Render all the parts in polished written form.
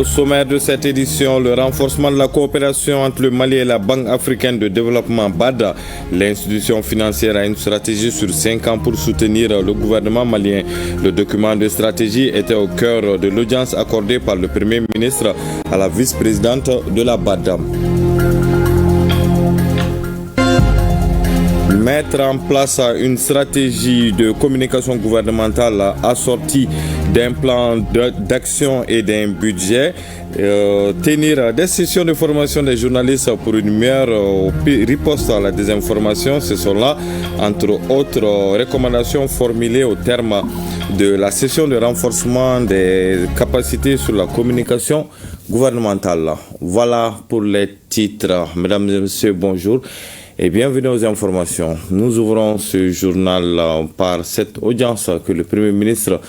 Au sommaire de cette édition, le renforcement de la coopération entre le Mali et la Banque africaine de développement BAD. L'institution financière a une stratégie sur 5 ans pour soutenir le gouvernement malien. Le document de stratégie était au cœur de l'audience accordée par le Premier ministre à la vice-présidente de la BAD. Mettre en place une stratégie de communication gouvernementale assortie d'un plan d'action et d'un budget, tenir des sessions de formation des journalistes pour une meilleure riposte à la désinformation, ce sont là, entre autres recommandations formulées au terme de la session de renforcement des capacités sur la communication gouvernementale. Voilà pour les titres. Mesdames et messieurs, bonjour. Et bienvenue aux informations. Nous ouvrons ce journal par cette audience que le Premier ministre,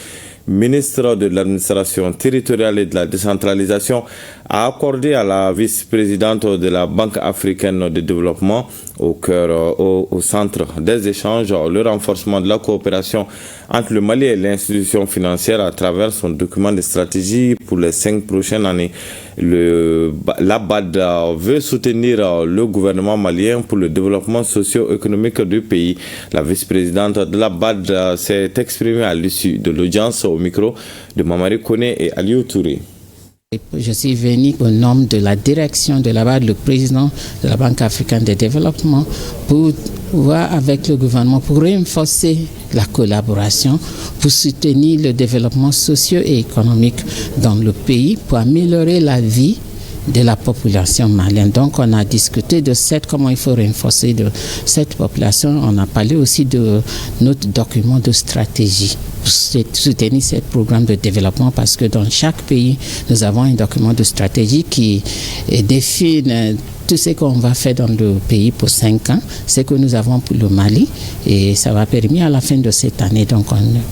ministre de l'administration territoriale et de la décentralisation, a accordé à la vice-présidente de la Banque africaine de développement au centre des échanges, le renforcement de la coopération entre le Mali et l'institution financière à travers son document de stratégie pour les 5 prochaines années. La BAD veut soutenir le gouvernement malien pour le développement socio-économique du pays. La vice-présidente de la BAD s'est exprimée à l'issue de l'audience au micro de Mamari Kone et Aliou Touré. Je suis venu au nom de la direction de la BAD, le président de la Banque africaine de développement, pour voir avec le gouvernement, pour renforcer la collaboration, pour soutenir le développement socio et économique dans le pays, pour améliorer la vie de la population malienne. Donc on a discuté de comment il faut renforcer cette population. On a parlé aussi de notre document de stratégie pour soutenir ce programme de développement, parce que dans chaque pays, nous avons un document de stratégie qui définit tout ce qu'on va faire dans le pays pour 5 ans, ce que nous avons pour le Mali, et ça va permettre à la fin de cette année. Donc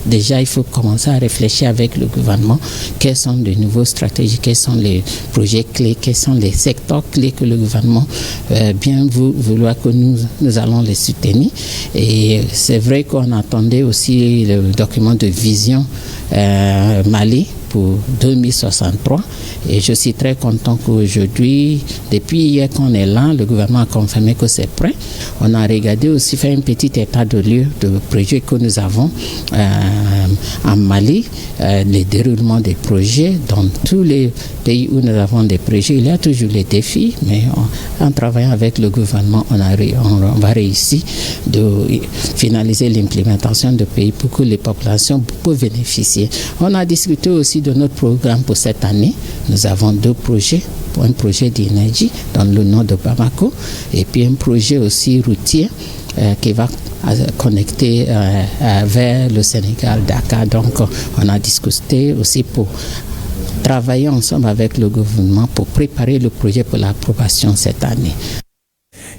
déjà, il faut commencer à réfléchir avec le gouvernement quelles sont les nouvelles stratégies, quels sont les projets clés, quels sont les secteurs clés que le gouvernement bien vouloir que nous allons les soutenir. Et c'est vrai qu'on attendait aussi le document de vision Mali pour 2063, et je suis très content qu'aujourd'hui, depuis hier qu'on est là, le gouvernement a confirmé que c'est prêt. On a regardé aussi, fait un petit état de lieu de projets que nous avons en Mali, le déroulement des projets dans tous les pays où nous avons des projets. Il y a toujours les défis, mais en travaillant avec le gouvernement, on va réussir de finaliser l'implémentation de pays pour que les populations puissent bénéficier. On a discuté aussi de notre programme pour cette année. Nous avons 2 projets. Un projet d'énergie dans le nord de Bamako, et puis un projet aussi routier qui va connecter vers le Sénégal, Dakar. Donc on a discuté aussi pour travailler ensemble avec le gouvernement pour préparer le projet pour l'approbation cette année.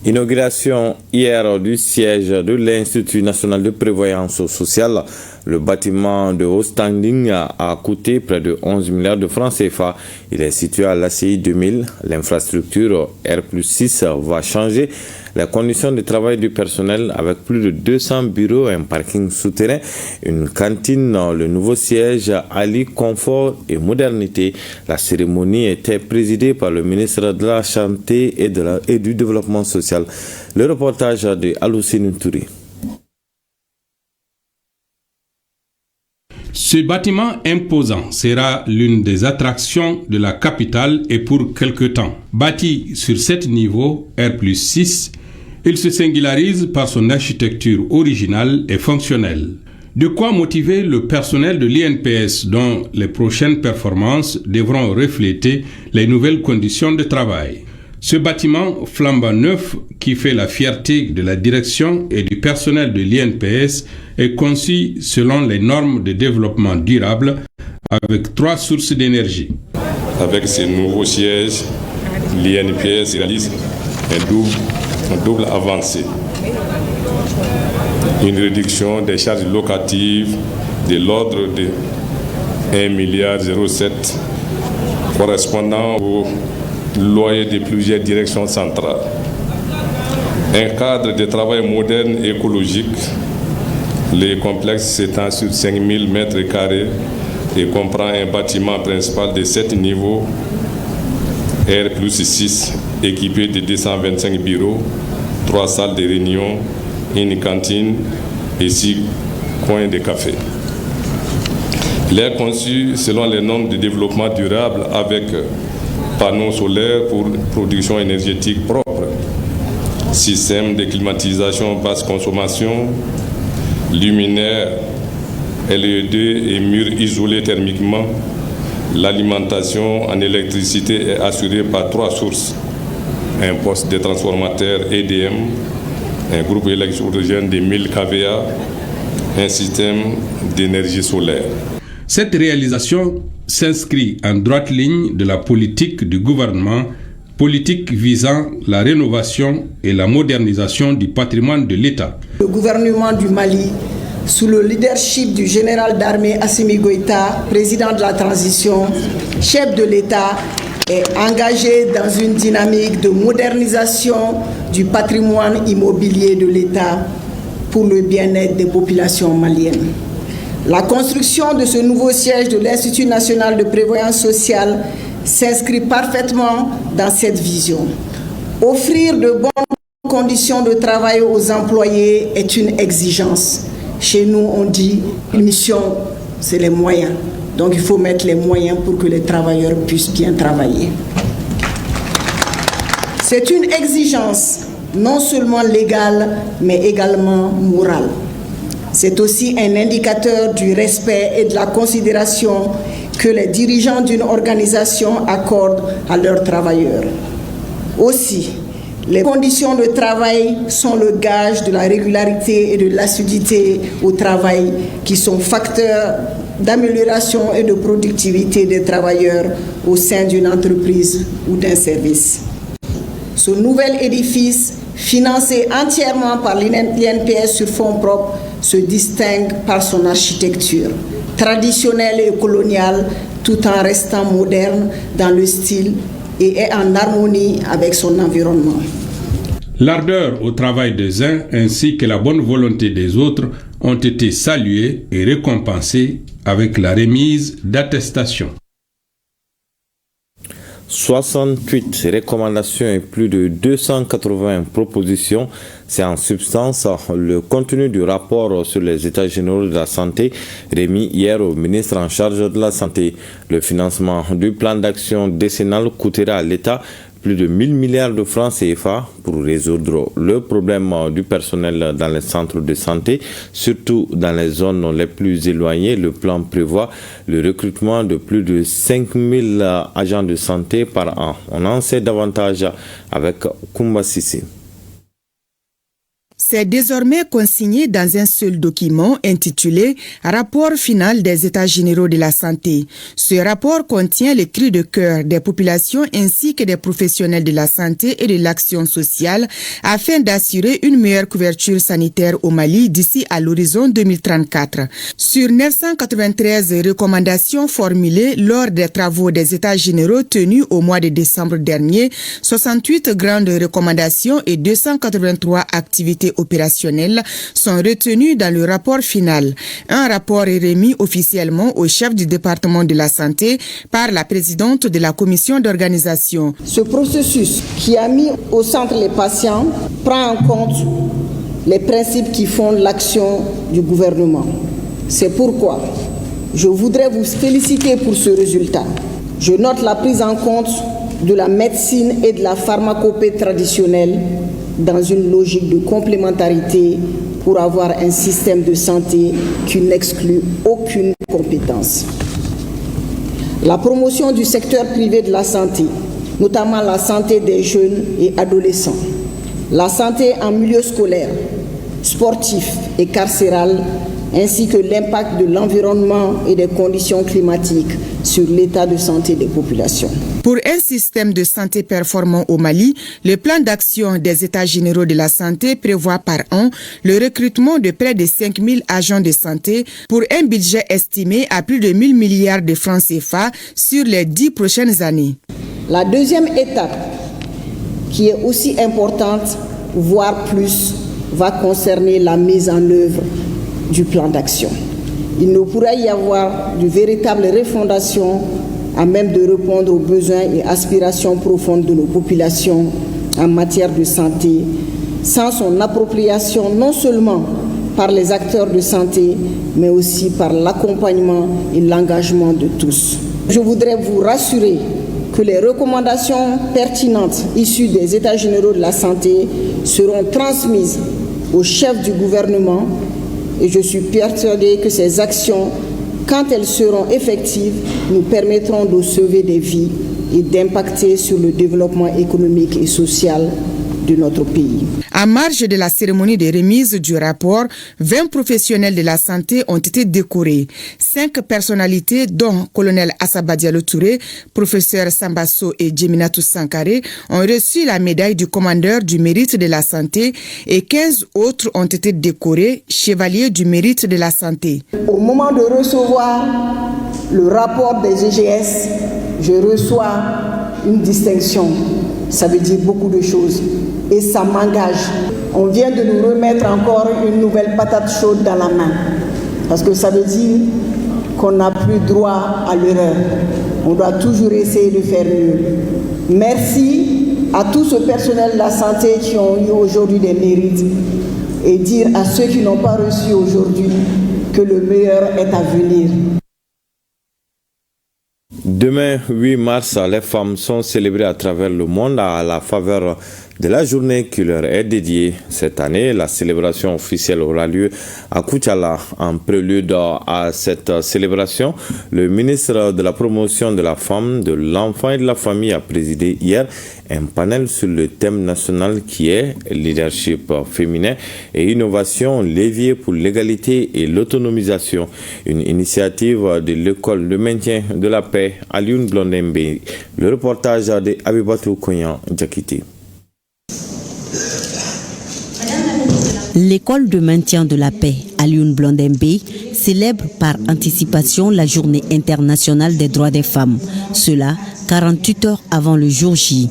Inauguration hier du siège de l'Institut national de prévoyance sociale. Le bâtiment de haut standing a coûté près de 11 milliards de francs CFA. Il est situé à l'ACI 2000. L'infrastructure R+6 va changer les conditions de travail du personnel avec plus de 200 bureaux, un parking souterrain, une cantine, le nouveau siège allie confort et modernité. La cérémonie était présidée par le ministre de la Santé et du Développement social. Le reportage de Aloussine Touré. Ce bâtiment imposant sera l'une des attractions de la capitale et pour quelque temps. Bâti sur 7 niveaux, R+6, il se singularise par son architecture originale et fonctionnelle. De quoi motiver le personnel de l'INPS dont les prochaines performances devront refléter les nouvelles conditions de travail. Ce bâtiment flambant neuf qui fait la fierté de la direction et du personnel de l'INPS est conçu selon les normes de développement durable avec 3 sources d'énergie. Avec ces nouveaux sièges, l'INPS réalise un double avancée. Une réduction des charges locatives de l'ordre de 1,07 milliard correspondant au loyer de plusieurs directions centrales. Un cadre de travail moderne et écologique. Le complexe s'étend sur 5000 mètres carrés et comprend un bâtiment principal de 7 niveaux R+6, équipé de 225 bureaux, 3 salles de réunion, une cantine et 6 coins de café. Il est conçu selon les normes de développement durable avec panneaux solaires pour production énergétique propre, système de climatisation basse consommation, luminaires LED et murs isolés thermiquement. L'alimentation en électricité est assurée par 3 sources. Un poste de transformateur EDM, un groupe électrogène de 1000 kVA, un système d'énergie solaire. Cette réalisation s'inscrit en droite ligne de la politique du gouvernement, politique visant la rénovation et la modernisation du patrimoine de l'État. Le gouvernement du Mali, sous le leadership du général d'armée Assimi Goïta, président de la transition, chef de l'État, est engagé dans une dynamique de modernisation du patrimoine immobilier de l'État pour le bien-être des populations maliennes. La construction de ce nouveau siège de l'Institut national de prévoyance sociale s'inscrit parfaitement dans cette vision. Offrir de bonnes conditions de travail aux employés est une exigence. Chez nous, on dit une mission, c'est les moyens. Donc il faut mettre les moyens pour que les travailleurs puissent bien travailler. C'est une exigence non seulement légale, mais également morale. C'est aussi un indicateur du respect et de la considération que les dirigeants d'une organisation accordent à leurs travailleurs. Aussi, les conditions de travail sont le gage de la régularité et de l'assiduité au travail qui sont facteurs d'amélioration et de productivité des travailleurs au sein d'une entreprise ou d'un service. Ce nouvel édifice, financé entièrement par l'INPS sur fonds propres, se distingue par son architecture traditionnelle et coloniale tout en restant moderne dans le style et est en harmonie avec son environnement. L'ardeur au travail des uns ainsi que la bonne volonté des autres ont été salués et récompensés avec la remise d'attestations. 68 recommandations et plus de 280 propositions, c'est en substance le contenu du rapport sur les états généraux de la santé remis hier au ministre en charge de la santé. Le financement du plan d'action décennal coûtera à l'État plus de 1000 milliards de francs CFA pour résoudre le problème du personnel dans les centres de santé, surtout dans les zones les plus éloignées. Le plan prévoit le recrutement de plus de 5000 agents de santé par an. On en sait davantage avec Koumba Sissi. C'est désormais consigné dans un seul document intitulé « Rapport final des États généraux de la santé ». Ce rapport contient les cris de cœur des populations ainsi que des professionnels de la santé et de l'action sociale afin d'assurer une meilleure couverture sanitaire au Mali d'ici à l'horizon 2034. Sur 993 recommandations formulées lors des travaux des États généraux tenus au mois de décembre dernier, 68 grandes recommandations et 283 activités opérationnelles sont retenues dans le rapport final. Un rapport est remis officiellement au chef du département de la santé par la présidente de la commission d'organisation. Ce processus qui a mis au centre les patients prend en compte les principes qui fondent l'action du gouvernement. C'est pourquoi je voudrais vous féliciter pour ce résultat. Je note la prise en compte de la médecine et de la pharmacopée traditionnelle dans une logique de complémentarité pour avoir un système de santé qui n'exclut aucune compétence. La promotion du secteur privé de la santé, notamment la santé des jeunes et adolescents, la santé en milieu scolaire, sportif et carcéral, ainsi que l'impact de l'environnement et des conditions climatiques sur l'état de santé des populations. Pour un système de santé performant au Mali, le plan d'action des États généraux de la santé prévoit par an le recrutement de près de 5000 agents de santé pour un budget estimé à plus de 1000 milliards de francs CFA sur les 10 prochaines années. La deuxième étape, qui est aussi importante, voire plus, va concerner la mise en œuvre du plan d'action. Il ne pourra y avoir de véritable refondation à même de répondre aux besoins et aspirations profondes de nos populations en matière de santé, sans son appropriation non seulement par les acteurs de santé, mais aussi par l'accompagnement et l'engagement de tous. Je voudrais vous rassurer que les recommandations pertinentes issues des États généraux de la santé seront transmises au chef du gouvernement et je suis persuadée que ces actions, quand elles seront effectives, nous permettront de sauver des vies et d'impacter sur le développement économique et social de notre pays. En marge de la cérémonie de remise du rapport, 20 professionnels de la santé ont été décorés. 5 personnalités, dont colonel Assaba Diallo Touré, professeur Sambasso et Djeminatou Sankaré, ont reçu la médaille du commandeur du mérite de la santé et 15 autres ont été décorés chevaliers du mérite de la santé. Au moment de recevoir le rapport des GGS, je reçois une distinction. Ça veut dire beaucoup de choses. Et ça m'engage. On vient de nous remettre encore une nouvelle patate chaude dans la main. Parce que ça veut dire qu'on n'a plus droit à l'erreur. On doit toujours essayer de faire mieux. Merci à tout ce personnel de la santé qui ont eu aujourd'hui des mérites. Et dire à ceux qui n'ont pas reçu aujourd'hui que le meilleur est à venir. Demain, 8 mars, les femmes sont célébrées à travers le monde à la faveur de la journée qui leur est dédiée. Cette année, la célébration officielle aura lieu à Koutiala. En prélude à cette célébration, le ministre de la Promotion de la Femme, de l'Enfant et de la Famille a présidé hier un panel sur le thème national qui est leadership féminin et innovation, levier pour l'égalité et l'autonomisation. Une initiative de l'école de maintien de la paix à Lyon Blondembe. Le reportage de Abibatou Koyan Djakiti. L'école de maintien de la paix à Lyon Blondembe célèbre par anticipation la journée internationale des droits des femmes. Cela 48 heures avant le jour J.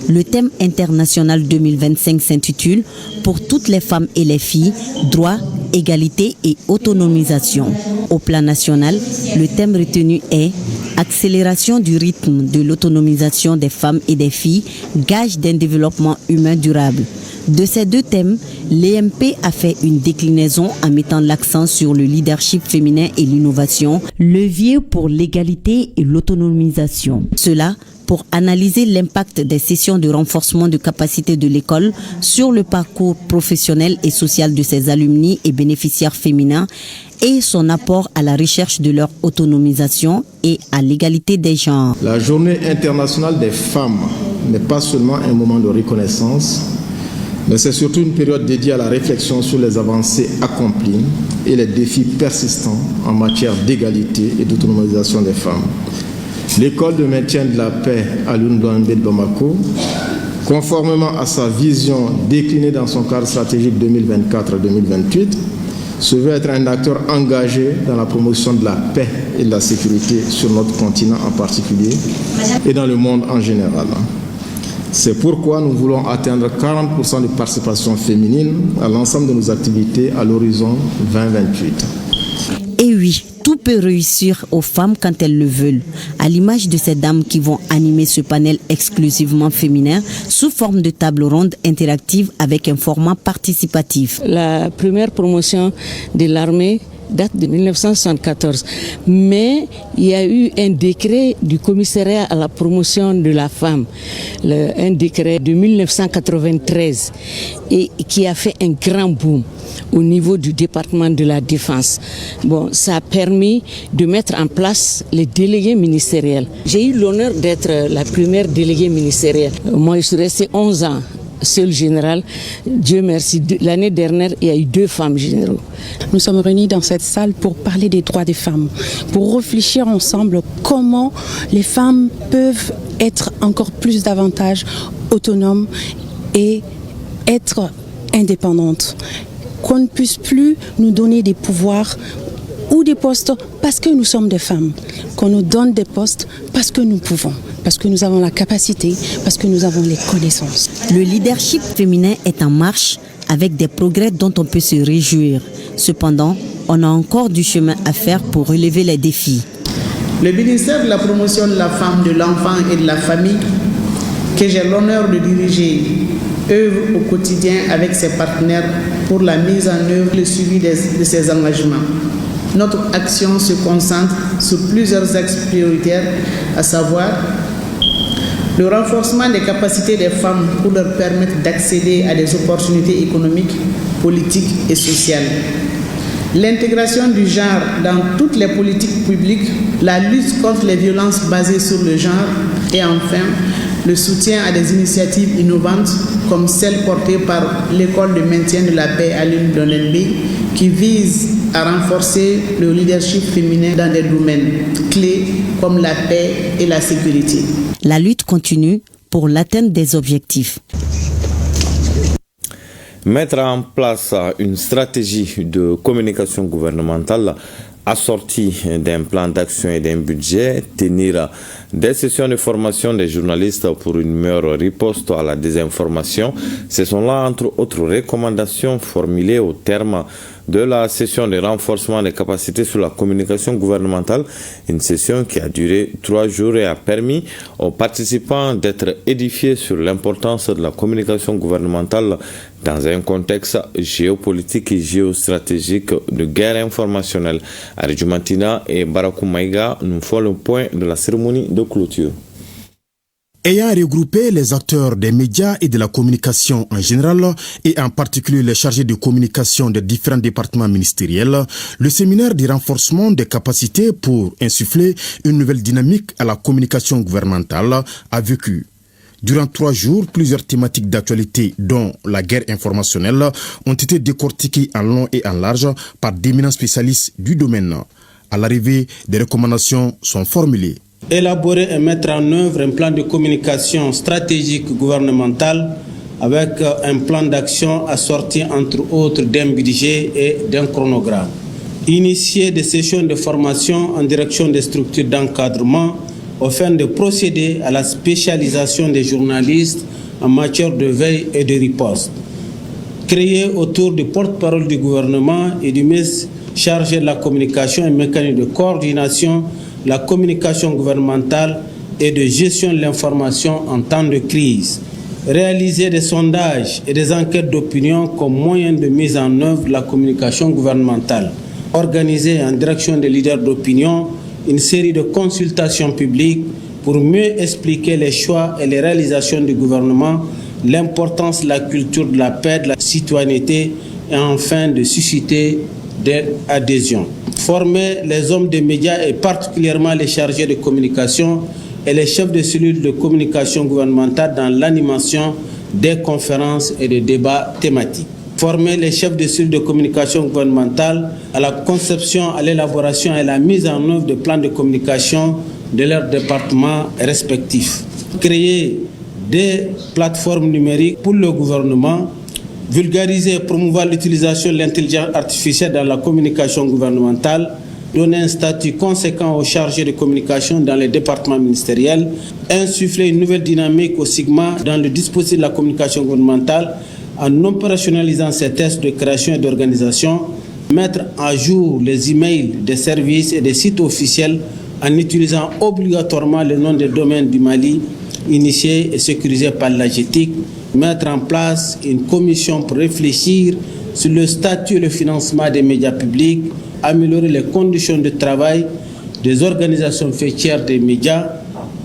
Le thème international 2025 s'intitule « Pour toutes les femmes et les filles, droits, égalité et autonomisation ». Au plan national, le thème retenu est « Accélération du rythme de l'autonomisation des femmes et des filles, gage d'un développement humain durable ». De ces deux thèmes, l'EMP a fait une déclinaison en mettant l'accent sur le leadership féminin et l'innovation, levier pour l'égalité et l'autonomisation. Cela pour analyser l'impact des sessions de renforcement de capacité de l'école sur le parcours professionnel et social de ses alumni et bénéficiaires féminins et son apport à la recherche de leur autonomisation et à l'égalité des genres. La Journée internationale des femmes n'est pas seulement un moment de reconnaissance, mais c'est surtout une période dédiée à la réflexion sur les avancées accomplies et les défis persistants en matière d'égalité et d'autonomisation des femmes. L'école de maintien de la paix à Lyon Blondembe de Bamako, conformément à sa vision déclinée dans son cadre stratégique 2024-2028, se veut être un acteur engagé dans la promotion de la paix et de la sécurité sur notre continent en particulier et dans le monde en général. C'est pourquoi nous voulons atteindre 40% de participation féminine à l'ensemble de nos activités à l'horizon 2028. Et oui, tout peut réussir aux femmes quand elles le veulent, à l'image de ces dames qui vont animer ce panel exclusivement féminin sous forme de table ronde interactive avec un format participatif. La première promotion de l'armée date de 1974, mais il y a eu un décret du commissariat à la promotion de la femme, un décret de 1993 et qui a fait un grand boom au niveau du département de la Défense. Bon, ça a permis de mettre en place les délégués ministériels. J'ai eu l'honneur d'être la première déléguée ministérielle. Moi, je suis restée 11 ans. Seul général, Dieu merci, l'année dernière, il y a eu 2 femmes généraux. Nous sommes réunis dans cette salle pour parler des droits des femmes, pour réfléchir ensemble comment les femmes peuvent être encore plus davantage autonomes et être indépendantes. Qu'on ne puisse plus nous donner des pouvoirs ou des postes parce que nous sommes des femmes, qu'on nous donne des postes parce que nous pouvons, parce que nous avons la capacité, parce que nous avons les connaissances. Le leadership féminin est en marche avec des progrès dont on peut se réjouir. Cependant, on a encore du chemin à faire pour relever les défis. Le ministère de la promotion de la femme, de l'enfant et de la famille, que j'ai l'honneur de diriger, œuvre au quotidien avec ses partenaires pour la mise en œuvre et le suivi de ces engagements. Notre action se concentre sur plusieurs axes prioritaires, à savoir le renforcement des capacités des femmes pour leur permettre d'accéder à des opportunités économiques, politiques et sociales. L'intégration du genre dans toutes les politiques publiques, la lutte contre les violences basées sur le genre et enfin le soutien à des initiatives innovantes comme celle portée par l'École de maintien de la paix à l'île d'Onenbe qui vise à renforcer le leadership féminin dans des domaines clés comme la paix et la sécurité. La lutte continue pour l'atteinte des objectifs. Mettre en place une stratégie de communication gouvernementale assortie d'un plan d'action et d'un budget, tenir des sessions de formation des journalistes pour une meilleure riposte à la désinformation, ce sont là entre autres recommandations formulées au terme de la session de renforcement des capacités sur la communication gouvernementale, une session qui a duré 3 jours et a permis aux participants d'être édifiés sur l'importance de la communication gouvernementale dans un contexte géopolitique et géostratégique de guerre informationnelle. Arjumantina et Barakou Maïga nous font le point de la cérémonie de clôture. Ayant regroupé les acteurs des médias et de la communication en général, et en particulier les chargés de communication des différents départements ministériels, le séminaire du renforcement des capacités pour insuffler une nouvelle dynamique à la communication gouvernementale a vécu. Durant 3 jours, plusieurs thématiques d'actualité, dont la guerre informationnelle, ont été décortiquées en long et en large par d'éminents spécialistes du domaine. À l'arrivée, des recommandations sont formulées. Élaborer et mettre en œuvre un plan de communication stratégique gouvernemental avec un plan d'action assorti entre autres d'un budget et d'un chronogramme. Initier des sessions de formation en direction des structures d'encadrement afin de procéder à la spécialisation des journalistes en matière de veille et de riposte. Créer autour du porte-parole du gouvernement et du ministre chargé de la communication un mécanisme de coordination la communication gouvernementale et de gestion de l'information en temps de crise. Réaliser des sondages et des enquêtes d'opinion comme moyen de mise en œuvre de la communication gouvernementale. Organiser en direction des leaders d'opinion une série de consultations publiques pour mieux expliquer les choix et les réalisations du gouvernement, l'importance de la culture de la paix, de la citoyenneté et enfin de susciter des adhésions. Former les hommes des médias et particulièrement les chargés de communication et les chefs de cellules de communication gouvernementale dans l'animation des conférences et des débats thématiques. Former les chefs de cellules de communication gouvernementale à la conception, à l'élaboration et à la mise en œuvre de plans de communication de leurs départements respectifs. Créer des plateformes numériques pour le gouvernement. Vulgariser et promouvoir l'utilisation de l'intelligence artificielle dans la communication gouvernementale, donner un statut conséquent aux chargés de communication dans les départements ministériels, insuffler une nouvelle dynamique au SIGMA dans le dispositif de la communication gouvernementale en opérationnalisant ces tests de création et d'organisation, mettre à jour les emails des services et des sites officiels en utilisant obligatoirement le nom des domaines du Mali, initié et sécurisé par l'AGETIC, mettre en place une commission pour réfléchir sur le statut et le financement des médias publics, améliorer les conditions de travail des organisations faîtières des médias,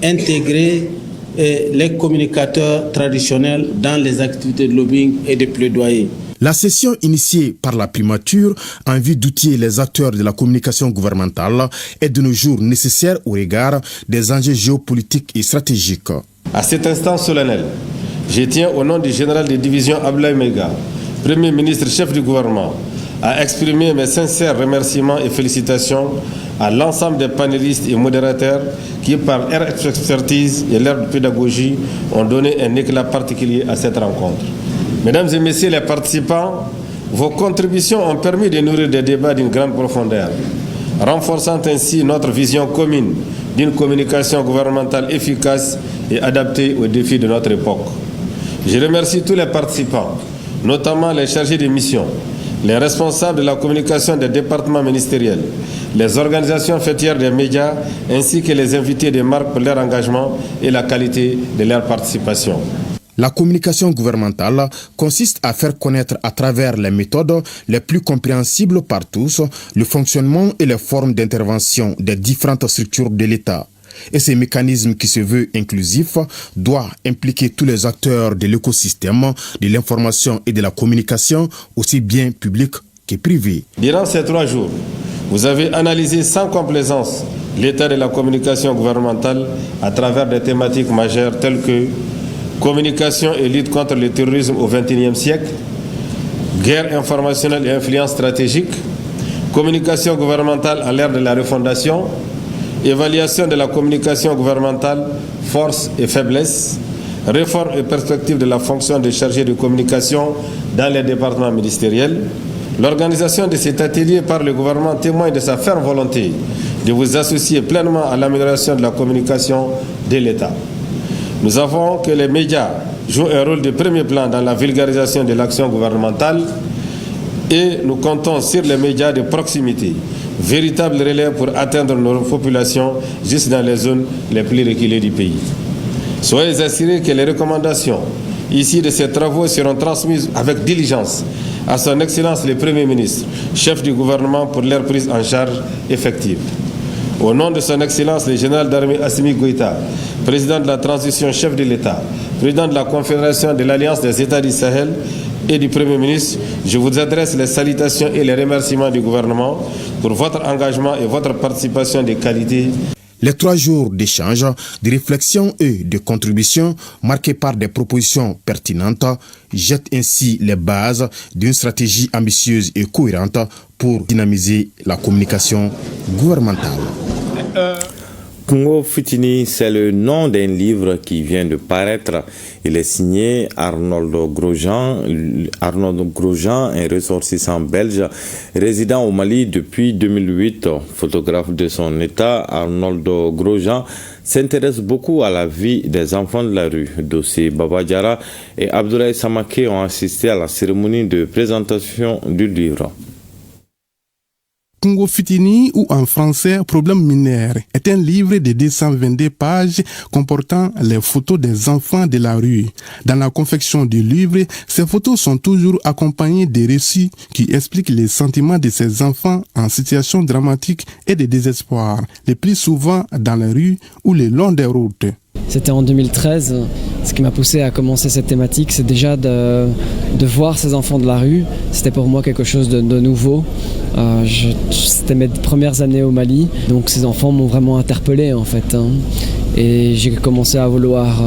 intégrer les communicateurs traditionnels dans les activités de lobbying et de plaidoyer. La session initiée par la primature en vue d'outiller les acteurs de la communication gouvernementale est de nos jours nécessaire au regard des enjeux géopolitiques et stratégiques. À cet instant solennel, je tiens au nom du général de division Abdoulaye Maïga, Premier ministre chef du gouvernement, à exprimer mes sincères remerciements et félicitations à l'ensemble des panélistes et modérateurs qui, par leur expertise et leur pédagogie, ont donné un éclat particulier à cette rencontre. Mesdames et messieurs les participants, vos contributions ont permis de nourrir des débats d'une grande profondeur, renforçant ainsi notre vision commune d'une communication gouvernementale efficace et adaptée aux défis de notre époque. Je remercie tous les participants, notamment les chargés de mission, les responsables de la communication des départements ministériels, les organisations fêtières des médias, ainsi que les invités des marques pour leur engagement et la qualité de leur participation. La communication gouvernementale consiste à faire connaître à travers les méthodes les plus compréhensibles par tous le fonctionnement et les formes d'intervention des différentes structures de l'État. Et ce mécanisme qui se veut inclusif doit impliquer tous les acteurs de l'écosystème, de l'information et de la communication, aussi bien publics que privés. Durant ces 3 jours, vous avez analysé sans complaisance l'état de la communication gouvernementale à travers des thématiques majeures telles que communication et lutte contre le terrorisme au XXIe siècle, guerre informationnelle et influence stratégique, communication gouvernementale à l'ère de la refondation, évaluation de la communication gouvernementale, force et faiblesse, réforme et perspective de la fonction de chargé de communication dans les départements ministériels. L'organisation de cet atelier par le gouvernement témoigne de sa ferme volonté de vous associer pleinement à l'amélioration de la communication de l'État. Nous avons que les médias jouent un rôle de premier plan dans la vulgarisation de l'action gouvernementale et nous comptons sur les médias de proximité, véritables relais pour atteindre nos populations juste dans les zones les plus reculées du pays. Soyez assurés que les recommandations ici de ces travaux seront transmises avec diligence à son Excellence le Premier ministre, chef du gouvernement pour leur prise en charge effective. Au nom de son Excellence le général d'armée Assimi Goïta, président de la transition, chef de l'État, président de la Confédération de l'Alliance des États du Sahel et du Premier ministre, je vous adresse les salutations et les remerciements du gouvernement pour votre engagement et votre participation de qualité. Les 3 jours d'échange, de réflexion et de contribution marqués par des propositions pertinentes jettent ainsi les bases d'une stratégie ambitieuse et cohérente pour dynamiser la communication gouvernementale. Congo Futini, c'est le nom d'un livre qui vient de paraître. Il est signé Arnold Grosjean. Arnold Grosjean, un ressortissant belge résidant au Mali depuis 2008. Photographe de son état, Arnold Grosjean s'intéresse beaucoup à la vie des enfants de la rue. Dossé Baba Diarra et Abdoulaye Samake ont assisté à la cérémonie de présentation du livre. Congo Futini, ou en français Problème mineur, est un livre de 222 pages comportant les photos des enfants de la rue. Dans la confection du livre, ces photos sont toujours accompagnées de récits qui expliquent les sentiments de ces enfants en situation dramatique et de désespoir, le plus souvent dans la rue ou le long des routes. C'était en 2013. Ce qui m'a poussé à commencer cette thématique, c'est déjà de voir ces enfants de la rue. C'était pour moi quelque chose de nouveau. C'était mes premières années au Mali, donc ces enfants m'ont vraiment interpellé en fait. Et j'ai commencé à vouloir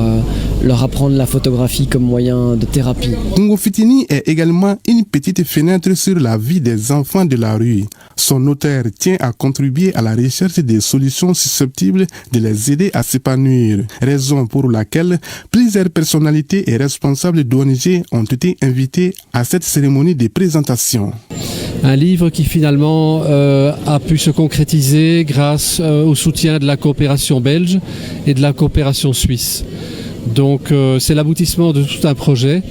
leur apprendre la photographie comme moyen de thérapie. Congo Futini est également une petite fenêtre sur la vie des enfants de la rue. Son auteur tient à contribuer à la recherche des solutions susceptibles de les aider à s'épanouir, raison pour laquelle plusieurs personnalités et responsables d'ONG ont été invités à cette cérémonie de présentation. Un livre qui finalement a pu se concrétiser grâce au soutien de la coopération belge et de la coopération suisse. Donc c'est l'aboutissement de tout un projet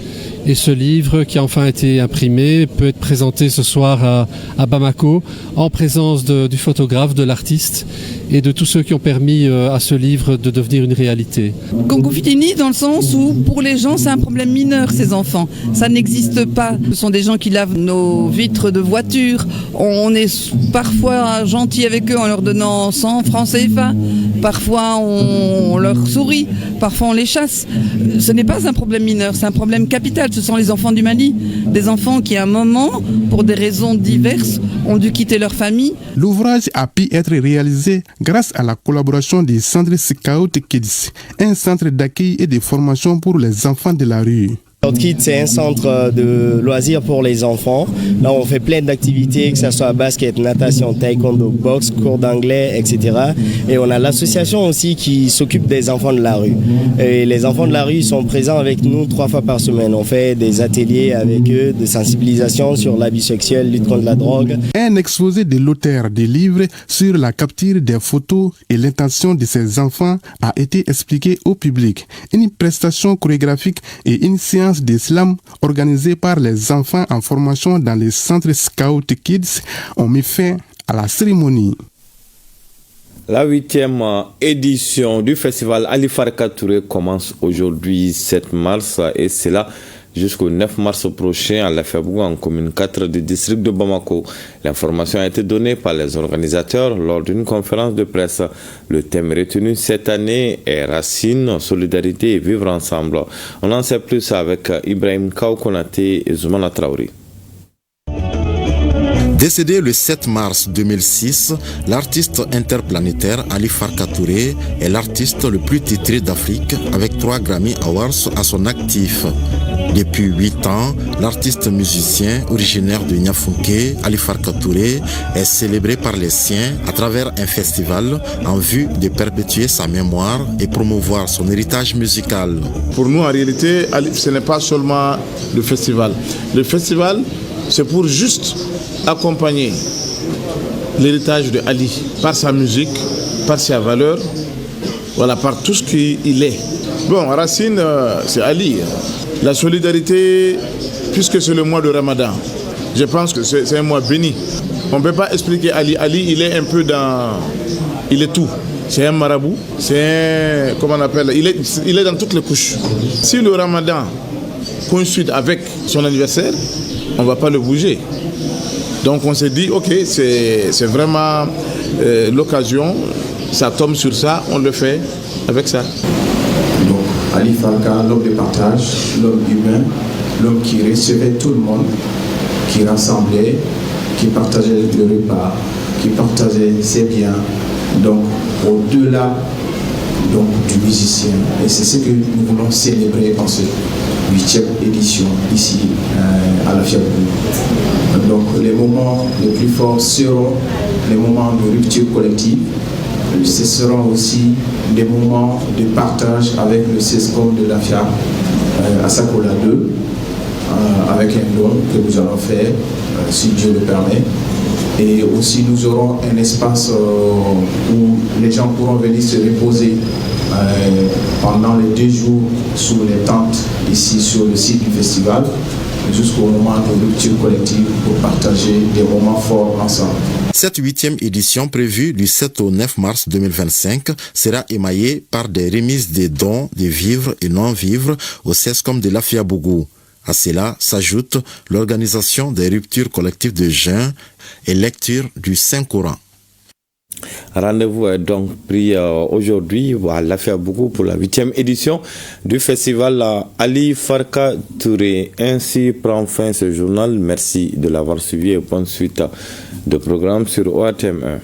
et ce livre qui a enfin été imprimé peut être présenté ce soir à Bamako en présence du photographe, de l'artiste et de tous ceux qui ont permis à ce livre de devenir une réalité. Congo Futini dans le sens où pour les gens c'est un problème mineur ces enfants, ça n'existe pas. Ce sont des gens qui lavent nos vitres de voiture, on est parfois gentil avec eux en leur donnant 100 francs CFA, parfois on leur sourit, parfois on les chasse. Ce n'est pas un problème mineur, c'est un problème capital. Ce sont les enfants du Mali, des enfants qui à un moment, pour des raisons diverses, ont dû quitter leur famille. L'ouvrage a pu être réalisé grâce à la collaboration du Centre Scout Kids, un centre d'accueil et de formation pour les enfants de la rue. Scout Kids, c'est un centre de loisirs pour les enfants. Là, on fait plein d'activités, que ce soit basket, natation, taekwondo, boxe, cours d'anglais, etc. Et on a l'association aussi qui s'occupe des enfants de la rue. Et les enfants de la rue sont présents avec nous 3 fois par semaine. On fait des ateliers avec eux de sensibilisation sur l'abus sexuel, lutte contre la drogue. Un exposé de l'auteur des livres sur la capture des photos et l'intention de ces enfants a été expliqué au public. Une prestation chorégraphique et une séance séance d'islam organisée par les enfants en formation dans les centres Scout Kids ont mis fin à la cérémonie. La 8e édition du festival Ali Farka Touré commence aujourd'hui 7 mars et c'est là jusqu'au 9 mars prochain à Lafiabougou en commune 4 du district de Bamako. L'information a été donnée par les organisateurs lors d'une conférence de presse. Le thème retenu cette année est Racines, Solidarité et Vivre ensemble. On en sait plus avec Ibrahim Kaoukonate et Zoumana Traoré. Décédé le 7 mars 2006, l'artiste interplanétaire Ali Farka Touré est l'artiste le plus titré d'Afrique avec 3 Grammy Awards à son actif. Depuis 8 ans, l'artiste musicien originaire de Niafunké, Ali Farka Touré, est célébré par les siens à travers un festival en vue de perpétuer sa mémoire et promouvoir son héritage musical. Pour nous, en réalité, ce n'est pas seulement le festival. Le festival, c'est pour juste accompagner l'héritage de Ali par sa musique, par ses valeurs, voilà, par tout ce qu'il est. Bon, Racine, c'est Ali. La solidarité, puisque c'est le mois de Ramadan, je pense que c'est un mois béni. On ne peut pas expliquer Ali. Ali, il est un peu dans... Il est tout. C'est un marabout, c'est un... Comment on appelle? Il est dans toutes les couches. Si le Ramadan coïncide avec son anniversaire, on ne va pas le bouger. Donc on s'est dit, ok, c'est vraiment l'occasion, ça tombe sur ça, on le fait avec ça. Donc Ali Farka, l'homme de partage, l'homme humain, l'homme qui recevait tout le monde, qui rassemblait, qui partageait le repas, qui partageait ses biens, donc au-delà du musicien. Et c'est ce que nous voulons célébrer en cette 8e édition ici à Lafiabougou. Donc les moments les plus forts seront les moments de rupture collective. Ce seront aussi des moments de partage avec le CESCOM de Lafia à Sakola 2, avec un don que nous allons faire, si Dieu le permet. Et aussi nous aurons un espace où les gens pourront venir se reposer pendant les 2 jours sous les tentes ici sur le site du festival, jusqu'au moment de rupture collective pour partager des moments forts ensemble. Cette 8e édition prévue du 7 au 9 mars 2025 sera émaillée par des remises des dons, des vivres et non-vivres au CESCOM de Lafiabougou. À cela s'ajoute l'organisation des ruptures collectives de jeûne et lecture du Saint-Coran. Rendez-vous est donc pris aujourd'hui à Lafiabougou pour la 8e édition du festival Ali Farka Touré. Ainsi prend fin ce journal. Merci de l'avoir suivi et bonne suite de programme sur ORTM1.